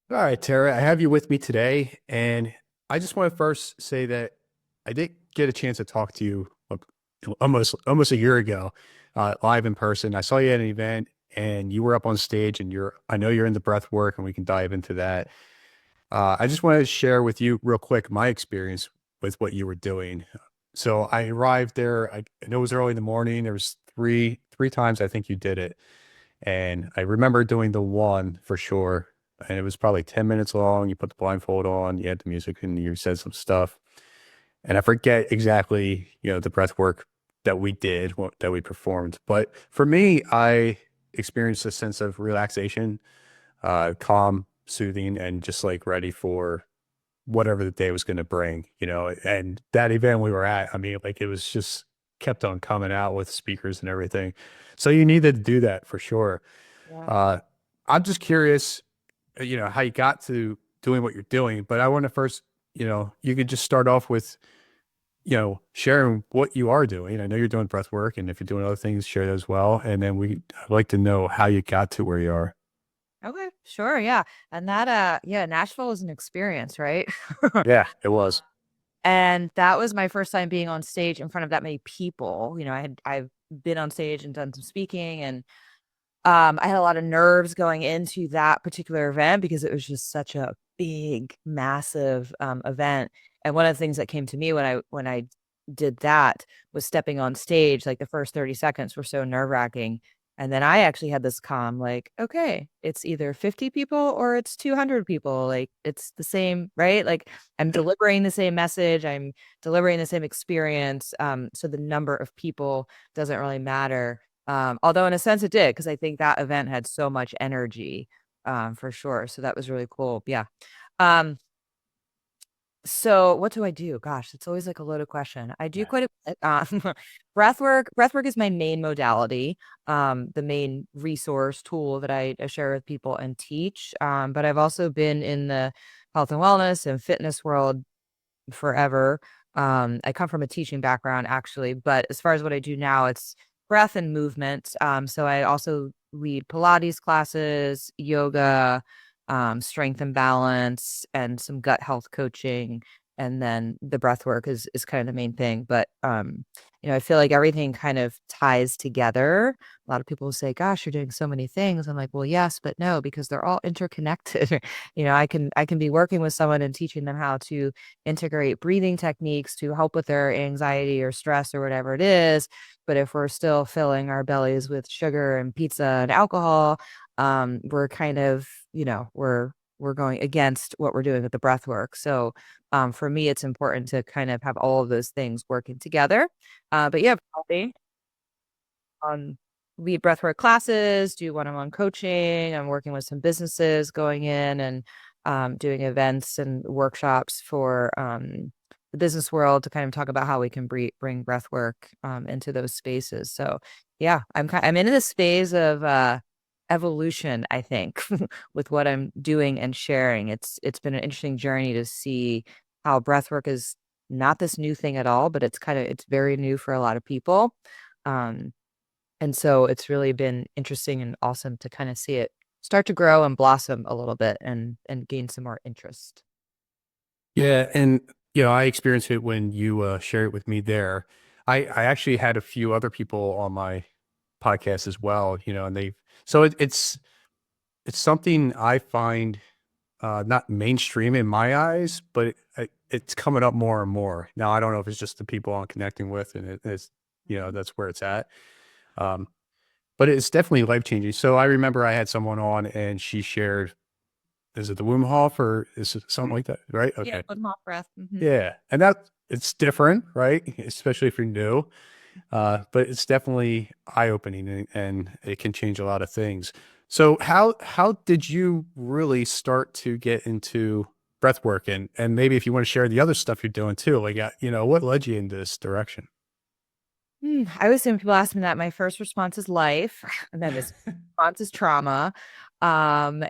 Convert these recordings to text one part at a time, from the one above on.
All right, Tara, I have you with me today, and I just want to first say that I did get a chance to talk to you almost a year ago, live in person. I saw you at an event, and you were up on stage, and I know you're into breath work, and we can dive into that. I just wanted to share with you real quick my experience with what you were doing. So I arrived there. I know it was early in the morning. There was three times I think you did it. And I remember doing the one for sure. And it was probably 10 minutes long. You put the blindfold on, you had the music, and you said some stuff. And I forget exactly, the breath work that we did, that we performed. But for me, I experienced a sense of relaxation, calm, soothing, and just like ready for whatever the day was going to bring. And that event we were at, I mean, like it was just kept on coming out with speakers and everything. So you needed to do that for sure. Yeah. Uh, I'm just curious, how you got to doing what you're doing, but I want to first, you could just start off with, sharing what you are doing. I know you're doing breath work, and if you're doing other things, share that as well. And then I'd like to know how you got to where you are. Okay, sure, yeah. And that yeah, Nashville was an experience, right? Yeah, it was. And that was my first time being on stage in front of that many people. I've been on stage and done some speaking, and I had a lot of nerves going into that particular event because it was just such a big, massive event. And one of the things that came to me when I did that was stepping on stage. Like the first 30 seconds were so nerve-wracking. And then I actually had this calm, like, okay, it's either 50 people or it's 200 people. Like it's the same, right? Like I'm delivering the same message. I'm delivering the same experience. So the number of people doesn't really matter. Although in a sense it did, because I think that event had so much energy, for sure. So that was really cool. Yeah. Um, so what do I do? Gosh, it's always like a loaded question. I do quite a bit. Breath work. Breath work is my main modality, the main resource tool that I share with people and teach. But I've also been in the health and wellness and fitness world forever. I come from a teaching background actually, but as far as what I do now, it's breath and movement. So I also lead Pilates classes, yoga, strength and balance, and some gut health coaching. And then the breath work is kind of the main thing. But I feel like everything kind of ties together. A lot of people say, gosh, you're doing so many things. I'm like, well, yes, but no, because they're all interconnected. I can be working with someone and teaching them how to integrate breathing techniques to help with their anxiety or stress or whatever it is. But if we're still filling our bellies with sugar and pizza and alcohol, we're kind of, we're going against what we're doing with the breath work. So for me, it's important to kind of have all of those things working together. But yeah, probably on lead breathwork classes, do one-on-one coaching. I'm working with some businesses going in and doing events and workshops for the business world to kind of talk about how we can bring breathwork into those spaces. So yeah, I'm in this phase of evolution, I think, with what I'm doing and sharing. It's been an interesting journey to see how breathwork is not this new thing at all, but it's very new for a lot of people. Um, and so it's really been interesting and awesome to kind of see it start to grow and blossom a little bit and gain some more interest. Yeah, and I experienced it when you shared it with me there. I actually had a few other people on my podcast as well, and it's something I find not mainstream in my eyes, but it's coming up more and more. Now I don't know if it's just the people I'm connecting with, and it's that's where it's at. Um, but it's definitely life changing. So I remember I had someone on, and she shared, is it the Wim Hof or is it something like that? Right? Yeah, Okay. put them off breath. Yeah, and that it's different, right? Especially if you're new. But it's definitely eye-opening, and it can change a lot of things. So how did you really start to get into breath work, and maybe if you want to share the other stuff you're doing too, like what led you in this direction? I always say when people ask me that, my first response is life, and then this response is trauma. And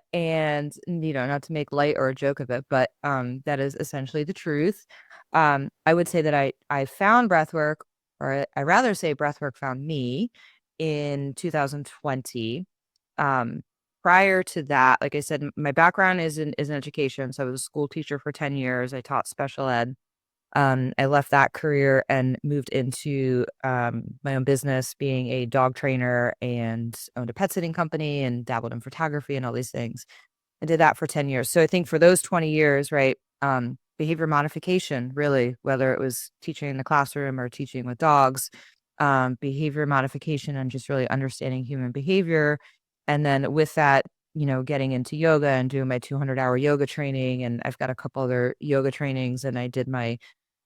not to make light or a joke of it, but that is essentially the truth. I would say that I found breathwork, or I rather say breathwork found me in 2020. Um, prior to that, like I said, my background is in education. So I was a school teacher for 10 years. I taught special ed. I left that career and moved into my own business, being a dog trainer, and owned a pet sitting company and dabbled in photography and all these things. I did that for 10 years. So I think for those 20 years, right, behavior modification, really, whether it was teaching in the classroom or teaching with dogs, behavior modification and just really understanding human behavior. And then with that, getting into yoga and doing my 200-hour yoga training. And I've got a couple other yoga trainings, and I did my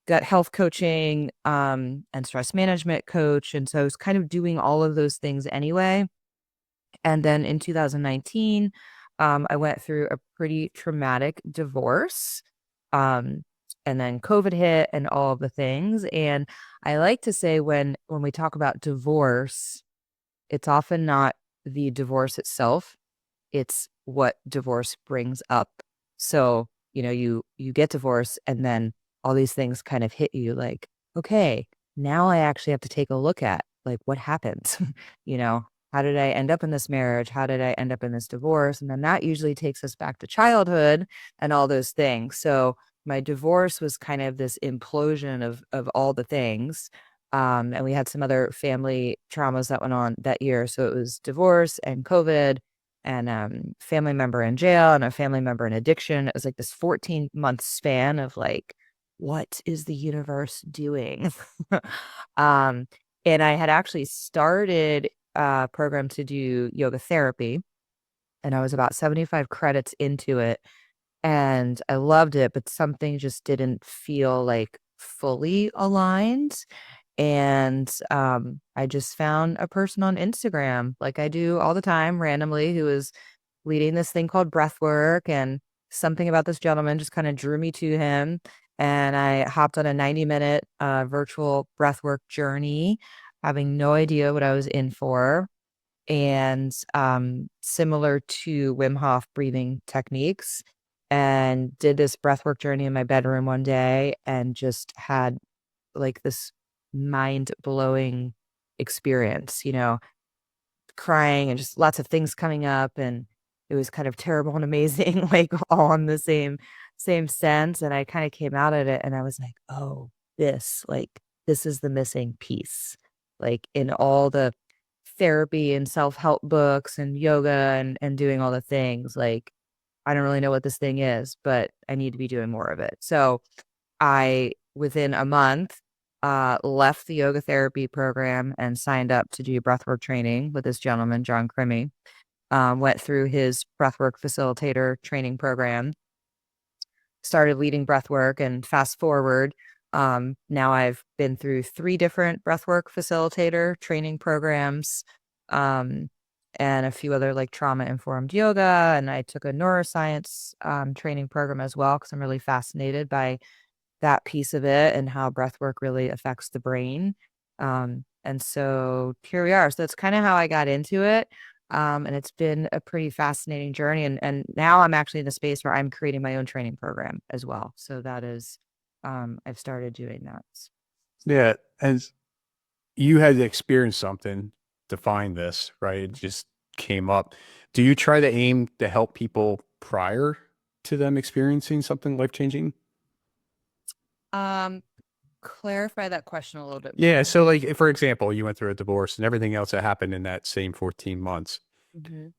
gut health coaching and stress management coach. And so I was kind of doing all of those things anyway. And then in 2019, I went through a pretty traumatic divorce. Um, and then COVID hit and all of the things. And I like to say when we talk about divorce, it's often not the divorce itself, it's what divorce brings up. So, you get divorced, and then all these things kind of hit you like, okay, now I actually have to take a look at like what happened. you know, how did I end up in this marriage? How did I end up in this divorce? And then that usually takes us back to childhood and all those things. So my divorce was kind of this implosion of all the things. And we had some other family traumas that went on that year. So it was divorce and COVID and family member in jail and a family member in addiction. It was like this 14-month span of like, what is the universe doing? um, and I had actually started a program to do yoga therapy, and I was about 75 credits into it, and I loved it, but something just didn't feel like fully aligned. And I just found a person on Instagram, like I do all the time, randomly, who was leading this thing called Breathwork, and something about this gentleman just kind of drew me to him. And I hopped on a 90-minute virtual breathwork journey, having no idea what I was in for. And similar to Wim Hof breathing techniques, and did this breathwork journey in my bedroom one day and just had like this mind-blowing experience, crying and just lots of things coming up, and it was kind of terrible and amazing, like all in the same sense. And I kind of came out at it and I was like, oh, this is the missing piece. Like in all the therapy and self-help books and yoga and doing all the things, like I don't really know what this thing is, but I need to be doing more of it. So I, within a month, left the yoga therapy program and signed up to do breathwork training with this gentleman, Jon Emery. Went through his breathwork facilitator training program, started leading breathwork, and fast forward, now I've been through 3 different breathwork facilitator training programs, um, and a few other like trauma informed yoga. And I took a neuroscience training program as well, because I'm really fascinated by that piece of it and how breath work really affects the brain. And so here we are. So that's kind of how I got into it. And it's been a pretty fascinating journey. And now I'm actually in the space where I'm creating my own training program as well. So that is, I've started doing that. Yeah. And you had to experience something to find this, right? It just came up. Do you try to aim to help people prior to them experiencing something life-changing? Um, Clarify that question a little bit Yeah. more. So, like, if, for example, you went through a divorce and everything else that happened in that same 14 months, Mhm.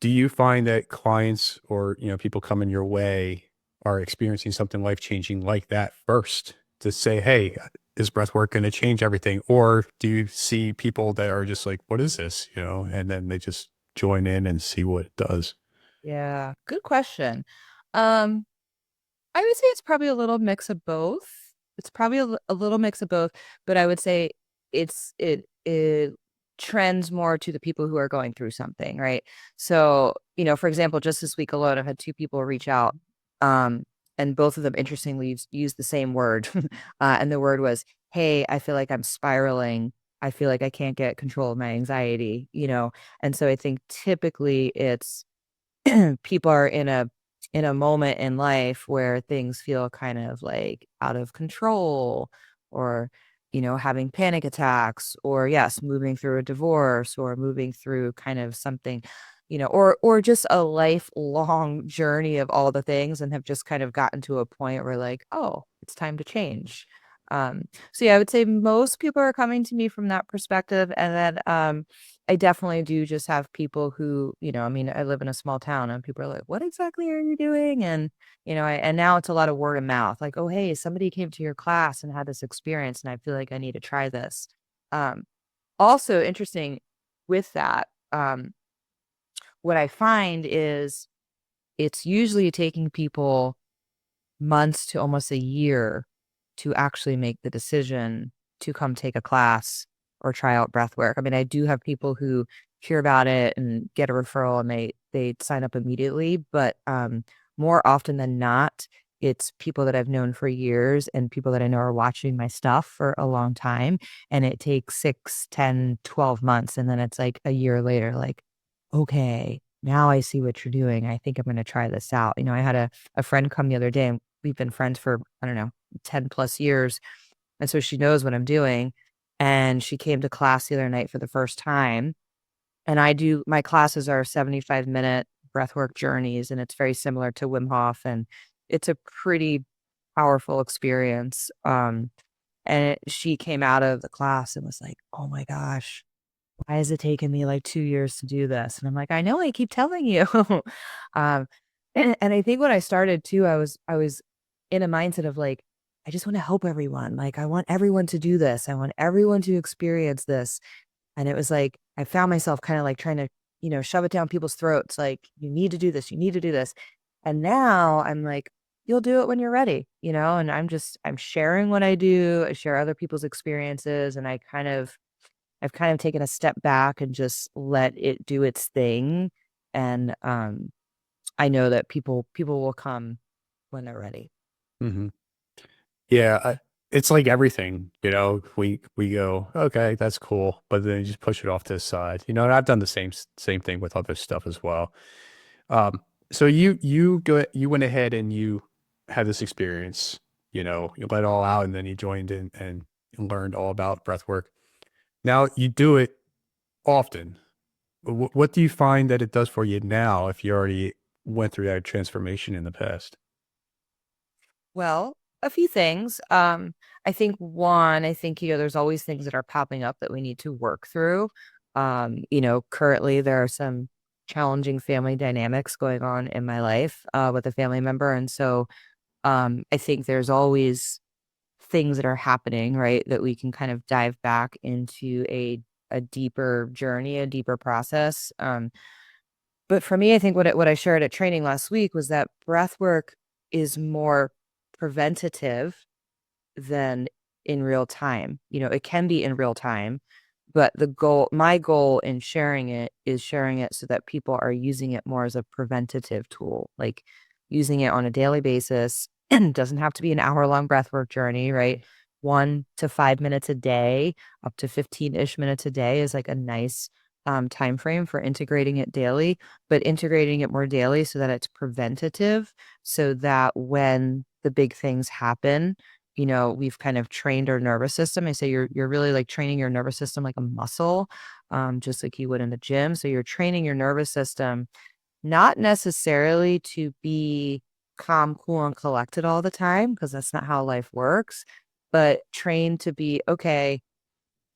do you find that clients or, people coming your way are experiencing something life-changing like that first to say, hey, is breath work going to change everything? Or do you see people that are just like, what is this? And then they just join in and see what it does? Yeah, good question. Um, I would say it's probably a little mix of both. It's probably a little mix of both, but I would say it trends more to the people who are going through something, right? So, for example, just this week alone, I've had 2 people reach out, um, and both of them interestingly used the same word. And the word was, "Hey, I feel like I'm spiraling. I feel like I can't get control of my anxiety." And so I think typically it's people are in a moment in life where things feel kind of like out of control, or having panic attacks, or yes, moving through a divorce, or moving through kind of something or just a lifelong journey of all the things and have just kind of gotten to a point where like, oh, it's time to change. So yeah, I would say most people are coming to me from that perspective. And then I definitely do just have people who, I mean, I live in a small town and people are like, what exactly are you doing? And, and now it's a lot of word of mouth, like, oh, hey, somebody came to your class and had this experience and I feel like I need to try this. Um, Also interesting with that, what I find is it's usually taking people months to almost a year to actually make the decision to come take a class or try out breath work. I mean, I do have people who hear about it and get a referral and they sign up immediately, but more often than not, it's people that I've known for years and people that I know are watching my stuff for a long time. And it takes 6, 10, 12 months. And then it's like a year later, like, okay, now I see what you're doing. I think I'm going to try this out. I had a friend come the other day and we've been friends for, I don't know, 10 plus years. And so she knows what I'm doing. And she came to class the other night for the first time. And my classes are 75-minute breathwork journeys, and it's very similar to Wim Hof. And it's a pretty powerful experience. She came out of the class and was like, oh my gosh, why has it taken me like 2 years to do this? And I'm like, I know, I keep telling you. um, and I think when I started too, I was in a mindset of like, I just want to help everyone. Like, I want everyone to do this. I want everyone to experience this. And it was like, I found myself kind of like trying to, shove it down people's throats. Like, you need to do this. You need to do this. And now I'm like, you'll do it when you're ready, and I'm sharing what I do. I share other people's experiences and I've kind of taken a step back and just let it do its thing. And I know that people will come when they're ready. Hmm. Yeah, it's like everything, we go, okay, that's cool, but then you just push it off to the side, and I've done the same thing with other stuff as well. So you went ahead and you had this experience, you let it all out, and then you joined in and learned all about breath work. Now you do it often. What do you find that it does for you now if you already went through that transformation in the past? Well, a few things. I think one, there's always things that are popping up that we need to work through. Currently there are some challenging family dynamics going on in my life with a family member. And so I think there's always things that are happening, right? That we can kind of dive back into a deeper journey, a deeper process. But for me, I think what I shared at training last week was that breath work is more preventative than in real time. It can be in real time, but my goal in sharing it is sharing it so that people are using it more as a preventative tool, like using it on a daily basis. And it doesn't have to be an hour-long breathwork journey, right? 1 to 5 minutes a day, up to 15-ish minutes a day is like a nice time frame for integrating it daily, but integrating it more daily so that it's preventative, so that when the big things happen, we've kind of trained our nervous system. I say you're really like training your nervous system like a muscle, just like you would in the gym. So you're training your nervous system not necessarily to be calm, cool, and collected all the time, because that's not how life works, but trained to be, okay,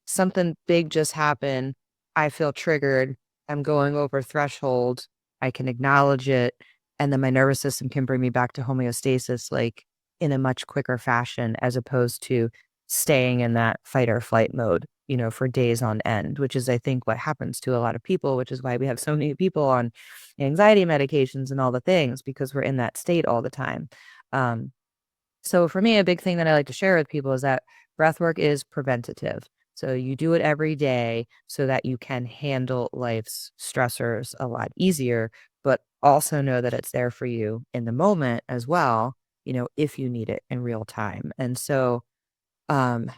something big just happened. I feel triggered. I'm going over threshold. I can acknowledge it. And then my nervous system can bring me back to homeostasis, like in a much quicker fashion, as opposed to staying in that fight or flight mode, for days on end, which is, I think, what happens to a lot of people, which is why we have so many people on anxiety medications and all the things, because we're in that state all the time. Um, so for me, a big thing that I like to share with people is that breath work is preventative. So you do it every day so that you can handle life's stressors a lot easier, but also know that it's there for you in the moment as well, if you need it in real time. And so um,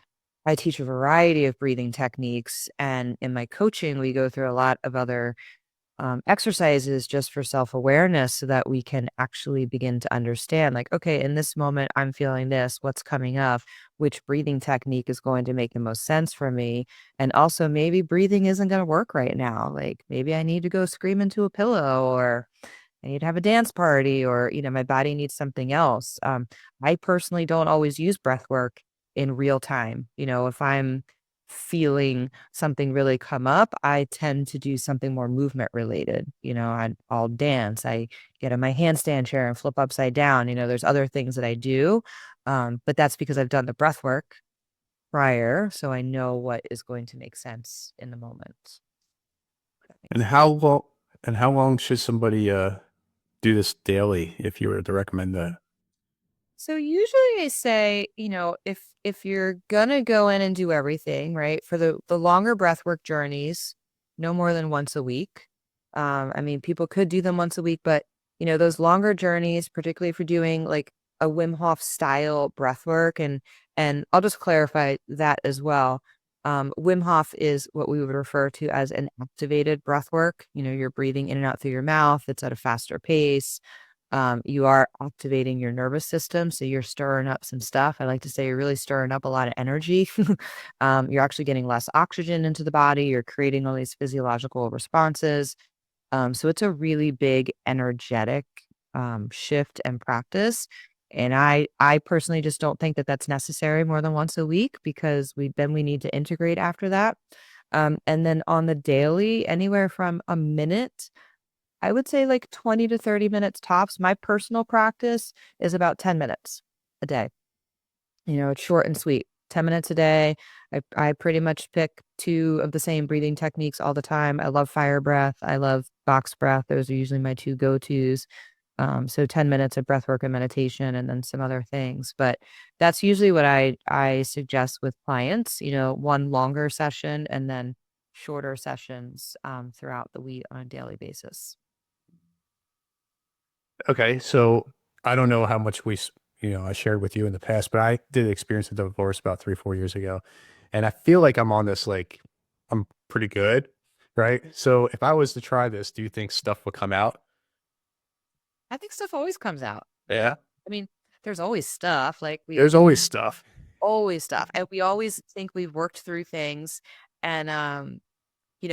I teach a variety of breathing techniques. And in my coaching, we go through a lot of other exercise is just for self-awareness so that we can actually begin to understand, like, okay, in this moment, I'm feeling this, what's coming up, which breathing technique is going to make the most sense for me. And also maybe breathing isn't going to work right now. Like maybe I need to go scream into a pillow, or I need to have a dance party, or, my body needs something else. I personally don't always use breath work in real time. If I'm feeling something really come up, I tend to do something more movement related. I'll dance, I get in my handstand chair and flip upside down. There's other things that I do. But that's because I've done the breath work prior. So I know what is going to make sense in the moment. If that And makes sense. how long should somebody do this daily if you were to recommend that? So usually I say, if you're gonna go in and do everything, right, for the longer breathwork journeys, no more than once a week. I mean, people could do them once a week, but those longer journeys, particularly if you're doing like a Wim Hof style breathwork, and I'll just clarify that as well. Wim Hof is what we would refer to as an activated breathwork. You're breathing in and out through your mouth. It's at a faster pace. You are activating your nervous system. So you're stirring up some stuff. I like to say you're really stirring up a lot of energy. You're actually getting less oxygen into the body. You're creating all these physiological responses. So it's a really big energetic shift and practice. And I personally just don't think that that's necessary more than once a week, because we need to integrate after that. And then on the daily, anywhere from a minute, I would say like 20 to 30 minutes tops. My personal practice is about 10 minutes a day. It's short and sweet. 10 minutes a day. I pretty much pick two of the same breathing techniques all the time. I love fire breath. I love box breath. Those are usually my two go-tos. So 10 minutes of breath work and meditation, and then some other things. But that's usually what I suggest with clients, one longer session and then shorter sessions throughout the week on a daily basis. Okay, so I don't know how much I shared with you in the past, but I did experience a divorce about 3, 4 years ago, and I feel like I'm on this like I'm pretty good, right? So if I was to try this, do you think stuff would come out? I think stuff always comes out. Yeah, I mean, there's always stuff, like we there's always stuff. always stuff. And we always think we've worked through things. And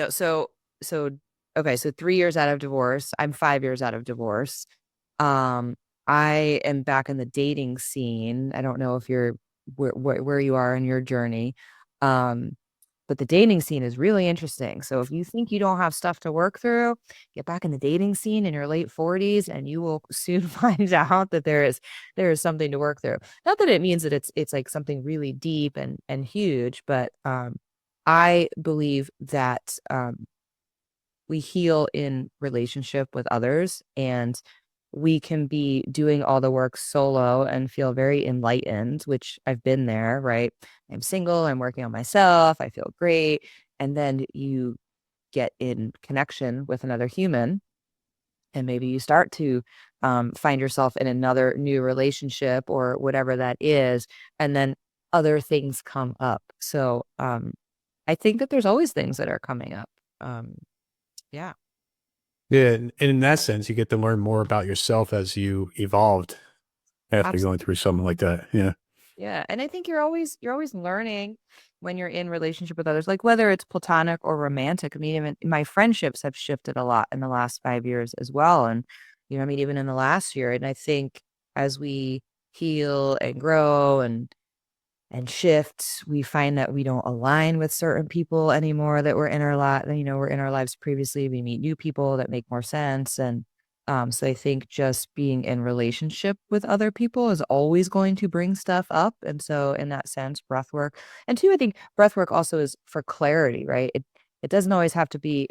so so okay, so 3 years out of divorce. I'm 5 years out of divorce. Um, I am back in the dating scene. I don't know if you're where you are in your journey. Um, but the dating scene is really interesting. So if you think you don't have stuff to work through, get back in the dating scene in your late 40s, and you will soon find out that there is something to work through. Not that it means that it's like something really deep and huge, but I believe that we heal in relationship with others, and we can be doing all the work solo and feel very enlightened, which I've been there, right? I'm single, I'm working on myself, I feel great. And then you get in connection with another human, and maybe you start to find yourself in another new relationship or whatever that is. And then other things come up. So I think that there's always things that are coming up. Um, yeah. Yeah, and in that sense, you get to learn more about yourself as you evolved after going through something like that. Yeah. Yeah, and I think you're always learning when you're in relationship with others, like whether it's platonic or romantic. I mean, even my friendships have shifted a lot in the last 5 years as well. And, I mean, even in the last year. And I think as we heal and grow and shift, we find that we don't align with certain people anymore that were in our lot, were in our lives previously. We meet new people that make more sense. And so I think just being in relationship with other people is always going to bring stuff up. And so in that sense, breath work. And two, I think breath work also is for clarity, right? It doesn't always have to be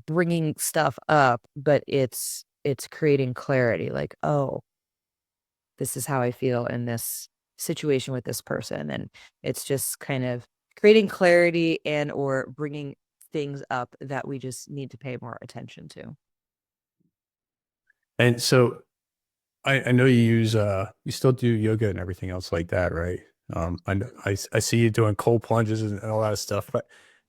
bringing stuff up, but it's creating clarity, like, oh, this is how I feel in this situation with this person. And it's just kind of creating clarity and or bringing things up that we just need to pay more attention to. And so I know you still do yoga and everything else like that, right? I see you doing cold plunges and all that stuff, but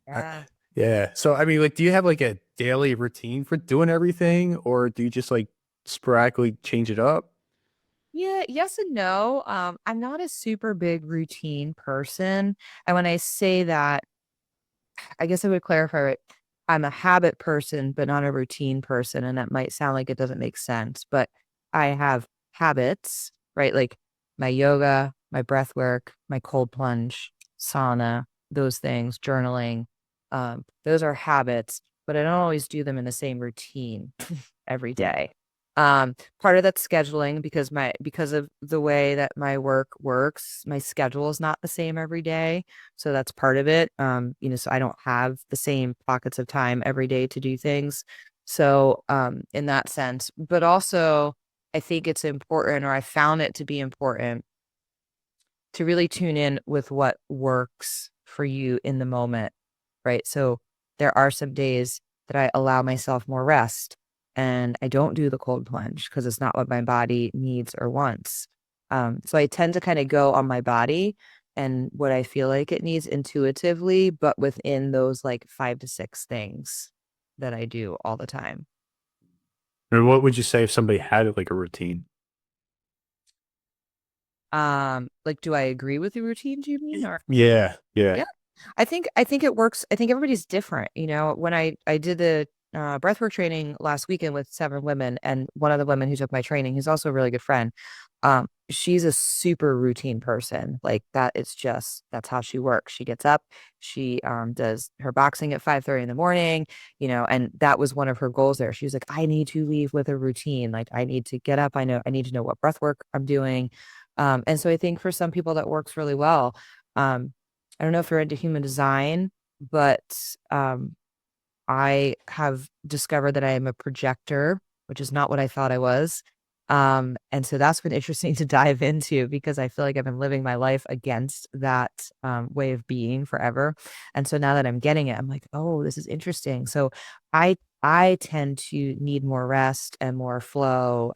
I, Yeah. Yeah. So, I mean, like, do you have like a daily routine for doing everything, or do you just like sporadically change it up? Yeah, yes and no. I'm not a super big routine person. And when I say that, I guess I would clarify it. I'm a habit person, but not a routine person. And that might sound like it doesn't make sense, but I have habits, right? Like my yoga, my breath work, my cold plunge, sauna, those things, journaling. Those are habits, but I don't always do them in the same routine every day. Part of that's scheduling because of the way that my work works, my schedule is not the same every day. So that's part of it. So I don't have the same pockets of time every day to do things. So in that sense, but also I think it's important, or I found it to be important to really tune in with what works for you in the moment, right? So there are some days that I allow myself more rest and I don't do the cold plunge because it's not what my body needs or wants. So I tend to kind of go on my body and what I feel like it needs intuitively, but within those like 5 to 6 things that I do all the time. Or what would you say if somebody had like a routine? Like, do I agree with the routine, do you mean? Or Yeah. Yeah. yeah, I think it works. I think everybody's different. When I did the breathwork training last weekend with 7 women, and one of the women who took my training, who's also a really good friend, she's a super routine person. Like that, it's just that's how she works. She gets up, she does her boxing at 5:30 in the morning, and that was one of her goals there. She was like, I need to leave with a routine. Like I need to get up. I need to know what breath work I'm doing. And so I think for some people that works really well. Um, I don't know if you're into human design, but um, I have discovered that I am a projector, which is not what I thought I was. And so that's been interesting to dive into because I feel like I've been living my life against that way of being forever. And so now that I'm getting it, I'm like, oh, this is interesting. So I tend to need more rest and more flow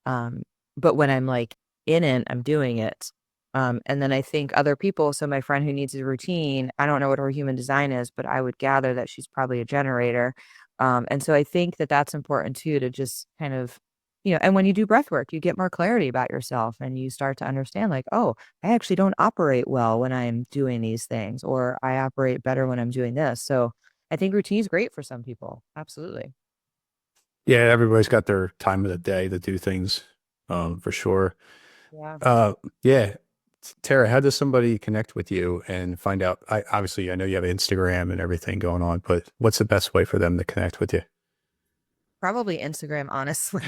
um, but when I'm like in it, I'm doing it. And then I think other people, so my friend who needs a routine, I don't know what her human design is, but I would gather that she's probably a generator. And so I think that that's important too, to just kind of, and when you do breath work, you get more clarity about yourself and you start to understand like, oh, I actually don't operate well when I'm doing these things, or I operate better when I'm doing this. So I think routine is great for some people. Absolutely. Yeah. Everybody's got their time of the day to do things, for sure. Yeah. Uh, yeah. Tara, how does somebody connect with you and find out? Obviously, I know you have Instagram and everything going on, but what's the best way for them to connect with you? Probably Instagram, honestly.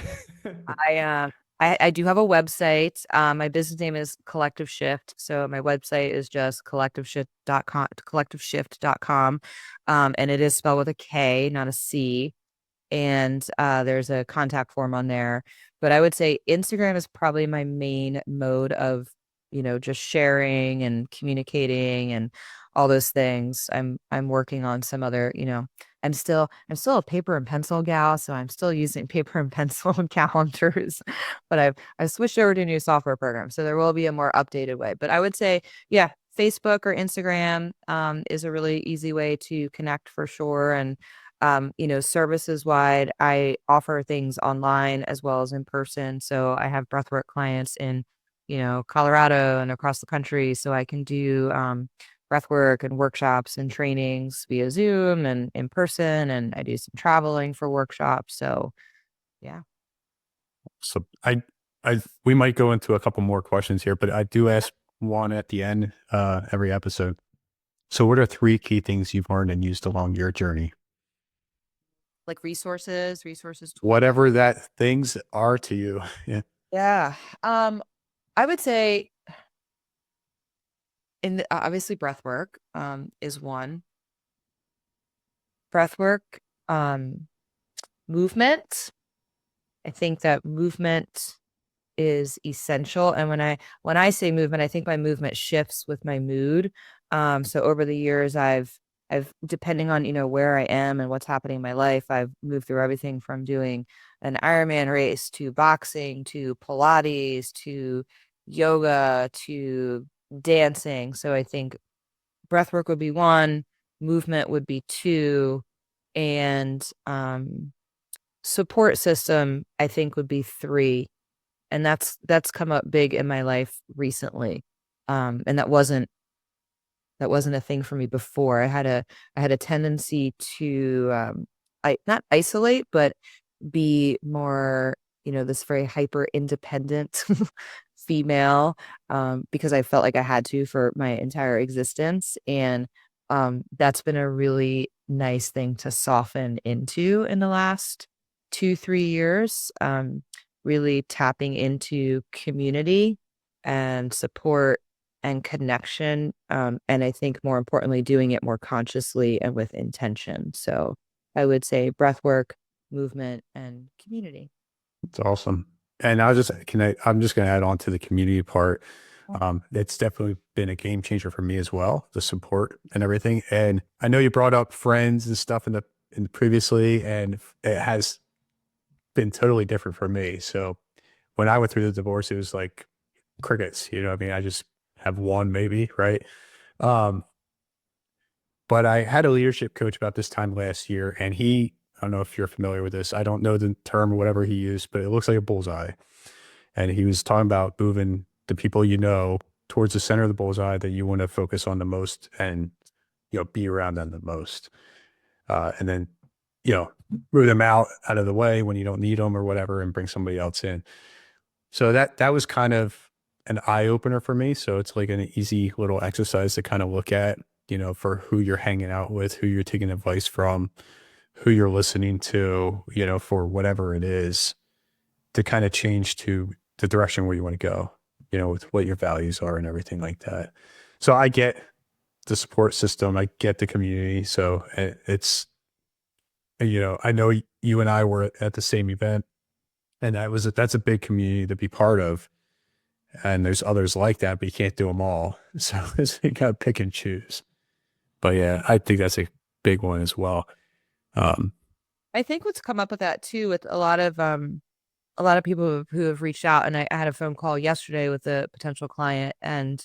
I I do have a website. My business name is Collective Shift. So my website is just collectiveshift.com. And it is spelled with a K, not a C. And there's a contact form on there. But I would say Instagram is probably my main mode of, just sharing and communicating and all those things. I'm working on some other, I'm still a paper and pencil gal, so I'm still using paper and pencil and calendars, but I've switched over to a new software program. So there will be a more updated way. But I would say, yeah, Facebook or Instagram is a really easy way to connect for sure. And services wide, I offer things online as well as in person. So I have breathwork clients in, Colorado and across the country. So I can do breathwork and workshops and trainings via Zoom and in person. And I do some traveling for workshops. So yeah. So we might go into a couple more questions here, but I do ask one at the end, every episode. So what are three key things you've learned and used along your journey? Like resources, tools. Whatever that things are to you. Yeah. Yeah. I would say obviously breathwork is one. Breathwork, um, movement. I think that movement is essential. And when I say movement, I think my movement shifts with my mood. So over the years, I've depending on where I am and what's happening in my life, I've moved through everything from doing an Ironman race to boxing to Pilates to yoga to dancing. So I think breath work would be one. movement would be 2, and support system I think would be 3. And that's come up big in my life recently. And that wasn't a thing for me before. I had a tendency to not isolate, but be more, this very hyper independent female, because I felt like I had to for my entire existence. And that's been a really nice thing to soften into in the last 2, 3 years. Really tapping into community and support and connection. And I think more importantly, doing it more consciously and with intention. So I would say breath work, movement, and community. It's awesome. And I'm just going to add on to the community part. It's definitely been a game changer for me as well, the support and everything. And I know you brought up friends and stuff in the previously, and it has been totally different for me. So when I went through the divorce, it was like crickets, you know what I mean? I just have one maybe, right? Um, but I had a leadership coach about this time last year, and I don't know if you're familiar with this. I don't know the term or whatever he used, but it looks like a bullseye. And he was talking about moving the people you know towards the center of the bullseye that you want to focus on the most and, be around them the most. And then, move them out of the way when you don't need them or whatever and bring somebody else in. So that was kind of an eye opener for me. So it's like an easy little exercise to kind of look at, for who you're hanging out with, who you're taking advice from, who you're listening to, for whatever it is, to kind of change to the direction where you want to go, with what your values are and everything like that. So I get the support system, I get the community. So it's, I know you and I were at the same event, and that's a big community to be part of. And there's others like that, but you can't do them all. So you got to pick and choose. But yeah, I think that's a big one as well. Um, I think what's come up with that too, with a lot of people who have reached out, and I had a phone call yesterday with a potential client, and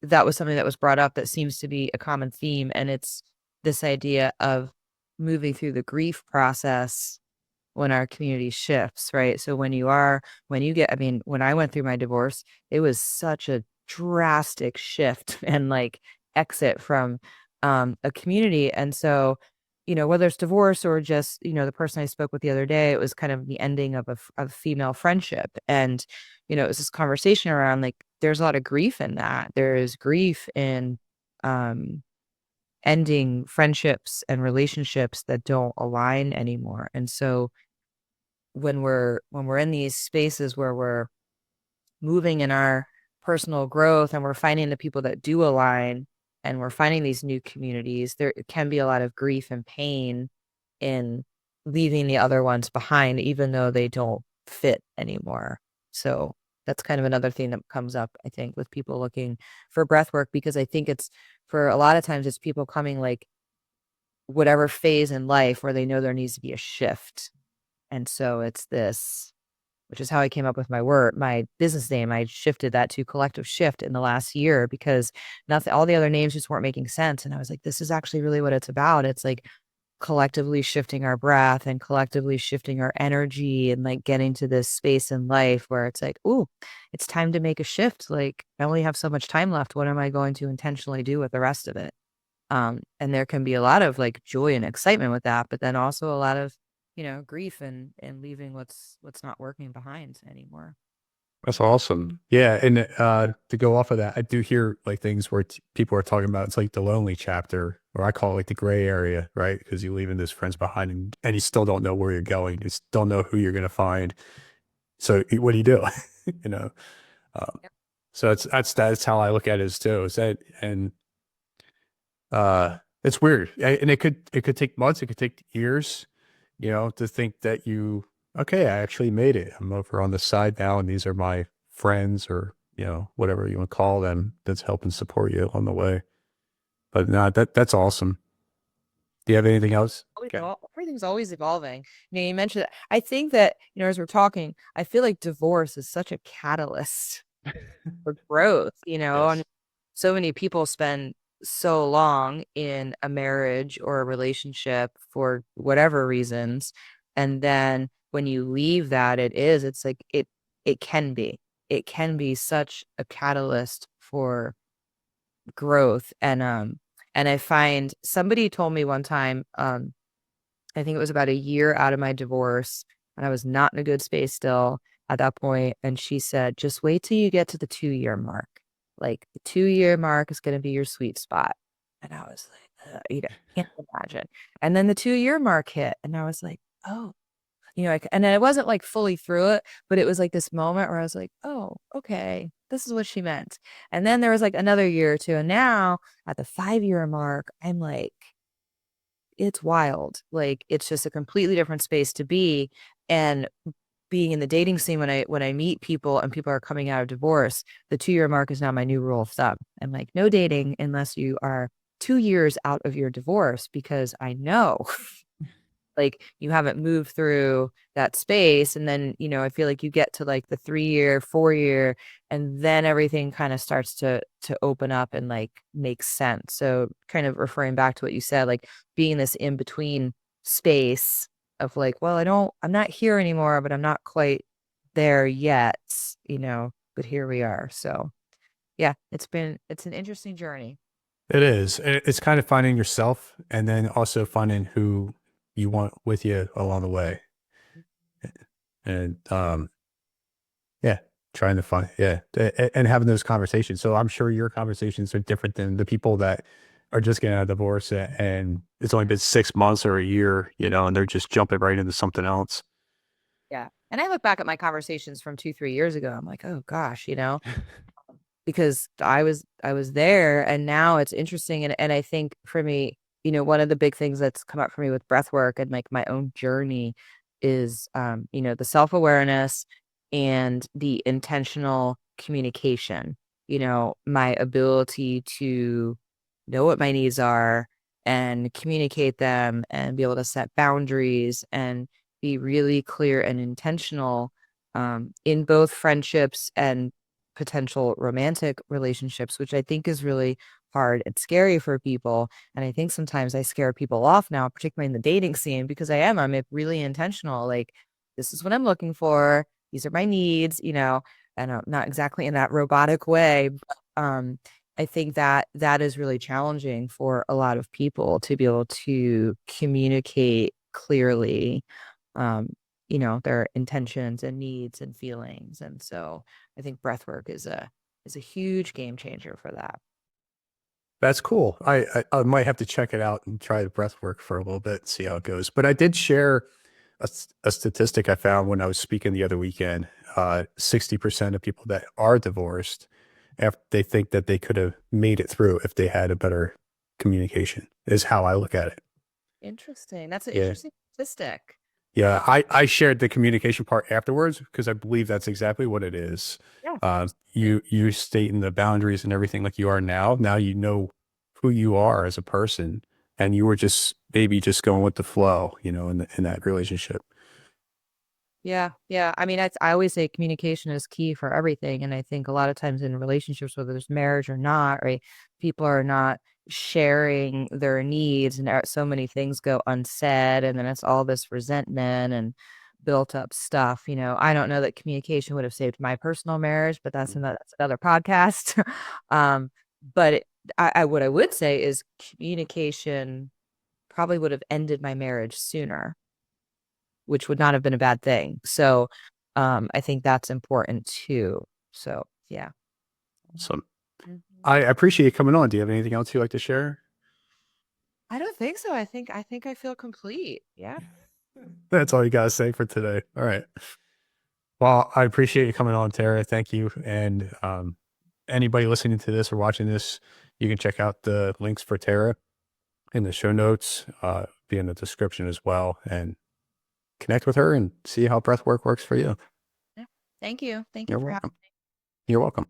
that was something that was brought up that seems to be a common theme, and it's this idea of moving through the grief process when our community shifts, right? So when I went through my divorce, it was such a drastic shift and like exit from a community. And so, whether it's divorce or just, the person I spoke with the other day, it was kind of the ending of a female friendship. And, it was this conversation around like, there's a lot of grief in that. There is grief in um, ending friendships and relationships that don't align anymore. And so, when we're in these spaces where we're moving in our personal growth and we're finding the people that do align and we're finding these new communities, there can be a lot of grief and pain in leaving the other ones behind, even though they don't fit anymore. So that's kind of another thing that comes up, I think, with people looking for breath work, because I think it's, for a lot of times, it's people coming like whatever phase in life where they know there needs to be a shift. And so it's this, which is how I came up with my business name. I shifted that to Collective Shift in the last year, because all the other names just weren't making sense. And I was like, this is actually really what it's about. It's like collectively shifting our breath and collectively shifting our energy, and like getting to this space in life where it's like, ooh, it's time to make a shift. Like, I only have so much time left. What am I going to intentionally do with the rest of it? And there can be a lot of like joy and excitement with that, but then also a lot of, grief and leaving what's not working behind anymore. that's awesome. Yeah. And to go off of that, I do hear like things where people are talking about it's like the lonely chapter, or I call it like the gray area, right? Because you're leaving those friends behind, and you still don't know where you're going. You still don't know who you're going to find. So what do you do? you know? Um, Yep. so that's how I look at it as too. Is that, and it's weird. And it could take months, it could take years, to think that okay, I actually made it. I'm over on the side now, and these are my friends, or, whatever you want to call them, that's helping support you on the way. But no, that's awesome. Do you have anything else? Okay. Everything's always evolving. You mentioned that. I think that, as we're talking, I feel like divorce is such a catalyst for growth, and Yes. so many people spend so long in a marriage or a relationship for whatever reasons, and then when you leave that, it's like it can be such a catalyst for growth. And I find somebody told me one time, I think it was about a year out of my divorce, and I was not in a good space still at that point. And she said, just wait till you get to the 2 year mark. Like the 2 year mark is going to be your sweet spot. And I was like, can't imagine. And then the 2 year mark hit, and I was like, oh, and then I wasn't like fully through it, but it was like this moment where I was like, oh, okay, this is what she meant. And then there was like another year or two. And now at the 5 year mark, I'm like, it's wild. Like it's just a completely different space to be. And being in the dating scene, when I meet people and people are coming out of divorce, the 2 year mark is now my new rule of thumb. I'm like, no dating unless you are 2 years out of your divorce, because I know like you haven't moved through that space. And then, I feel like you get to like the 3 year, 4 year, and then everything kind of starts to open up and like make sense. So kind of referring back to what you said, like being this in between space of like, well, I'm not here anymore, but I'm not quite there yet, but here we are. So yeah, it's an interesting journey. It is. It's kind of finding yourself and then also finding who you want with you along the way. And yeah, trying to find, yeah, and having those conversations. So I'm sure your conversations are different than the people that are just getting out of divorce and it's only been 6 months or a year, and they're just jumping right into something else. Yeah. And I look back at my conversations from 2, 3 years ago. I'm like, oh gosh, because I was there, and now it's interesting. And I think for me, one of the big things that's come up for me with breath work and like my own journey is the self-awareness and the intentional communication, my ability to know what my needs are and communicate them and be able to set boundaries and be really clear and intentional in both friendships and potential romantic relationships, which I think is really hard and scary for people. And I think sometimes I scare people off now, particularly in the dating scene, because I'm really intentional. Like, this is what I'm looking for. These are my needs, and not exactly in that robotic way. But, I think that that is really challenging for a lot of people to be able to communicate clearly, um, their intentions and needs and feelings. And so I think breathwork is a huge game changer for that. That's cool. I might have to check it out and try the breath work for a little bit and see how it goes. But I did share a statistic I found when I was speaking the other weekend. 60% of people that are divorced, after they think that they could have made it through if they had a better communication, is how I look at it. Interesting. That's an Yeah. interesting statistic. Yeah, I shared the communication part afterwards because I believe that's exactly what it is. Yeah. You stating the boundaries and everything like you are now. Now you know who you are as a person, and you were just maybe just going with the flow, in that relationship. Yeah, yeah. I mean, I always say communication is key for everything. And I think a lot of times in relationships, whether there's marriage or not, right, people are not sharing their needs, and so many things go unsaid. And then it's all this resentment and built up stuff. I don't know that communication would have saved my personal marriage, but that's another podcast. um, but what I would say is communication probably would have ended my marriage sooner, which would not have been a bad thing. So I think that's important too. So yeah. So Mhm. I appreciate you coming on. Do you have anything else you'd like to share? I don't think so. I think I feel complete. Yeah. That's all you gotta say for today. All right. Well, I appreciate you coming on, Tara. Thank you. And anybody listening to this or watching this, you can check out the links for Tara in the show notes, be in the description as well, and connect with her and see how breath work works for you. Yeah. Thank you. Thank you You're for having welcome. You're welcome.